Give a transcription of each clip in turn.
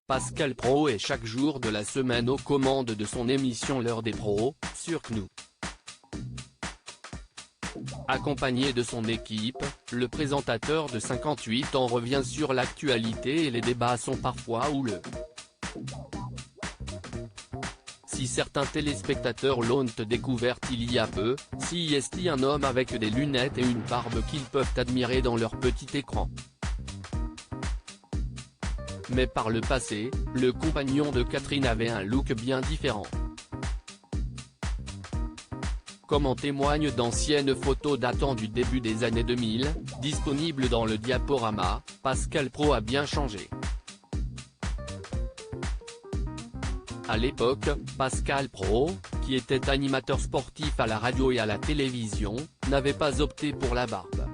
Pascal Praud est chaque jour de la semaine aux commandes de son émission L'heure des pros, sur CNOO. Accompagné de son équipe, le présentateur de 58 ans revient sur l'actualité et les débats sont parfois houleux. Si certains téléspectateurs l'ont découverte il y a peu, si est-il un homme avec des lunettes et une barbe qu'ils peuvent admirer dans leur petit écran. Mais par le passé, le compagnon de Catherine avait un look bien différent. Comme en témoignent d'anciennes photos datant du début des années 2000, disponibles dans le diaporama, Pascal Praud a bien changé. À l'époque, Pascal Praud, qui était animateur sportif à la radio et à la télévision, n'avait pas opté pour la barbe.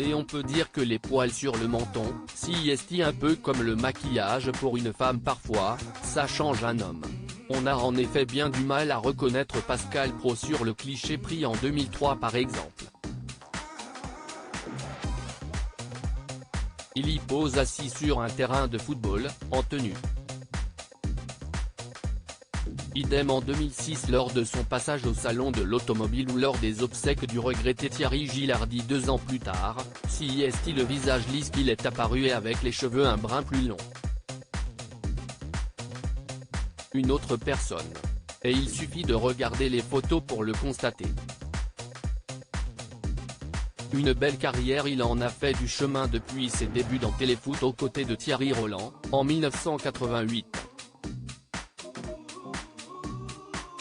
Et on peut dire que les poils sur le menton, si est un peu comme le maquillage pour une femme parfois, ça change un homme. On a en effet bien du mal à reconnaître Pascal Praud sur le cliché pris en 2003 par exemple. Il y pose assis sur un terrain de football, en tenue. Idem en 2006 lors de son passage au salon de l'automobile ou lors des obsèques du regretté Thierry Gilardi 2 ans plus tard, si est le visage lisse qu'il est apparu et avec les cheveux un brin plus longs. Une autre personne. Et il suffit de regarder les photos pour le constater. Une belle carrière, il en a fait du chemin depuis ses débuts dans Téléfoot aux côtés de Thierry Roland, en 1988.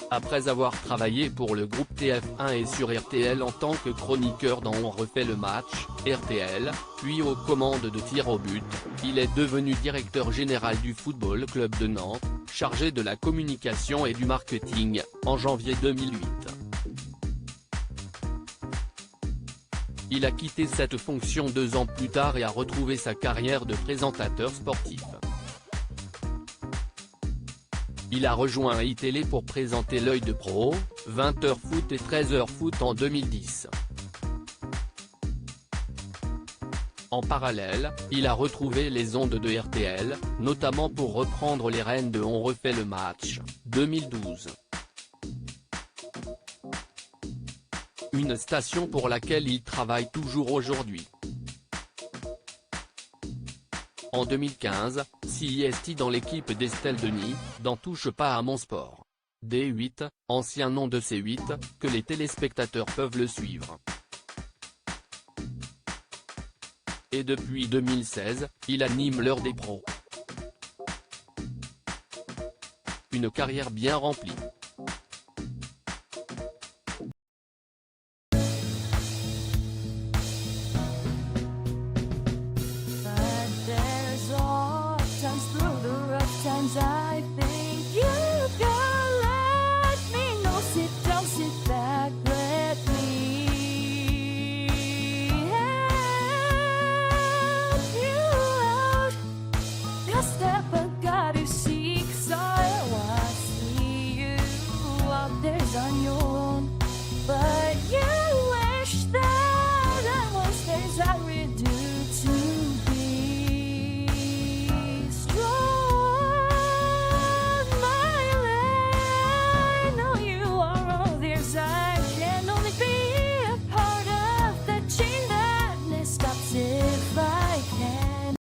Après avoir travaillé pour le groupe TF1 et sur RTL en tant que chroniqueur dans On refait le match, RTL, puis aux commandes de tir au but, il est devenu directeur général du Football Club de Nantes, chargé de la communication et du marketing, en janvier 2008. Il a quitté cette fonction 2 ans plus tard et a retrouvé sa carrière de présentateur sportif. Il a rejoint iTélé pour présenter L'œil de Pro, 20h foot et 13h foot en 2010. En parallèle, il a retrouvé les ondes de RTL, notamment pour reprendre les rênes de On refait le match, 2012. Une station pour laquelle il travaille toujours aujourd'hui. En 2015, s'y est dans l'équipe d'Estelle Denis, dans Touche pas à mon sport. D8, ancien nom de C8, que les téléspectateurs peuvent le suivre. Et depuis 2016, il anime L'heure des pros. Une carrière bien remplie. I think you can let me know. Sit down, sit back, let me help you out. Just step back, got to seek, so I see you out there's on your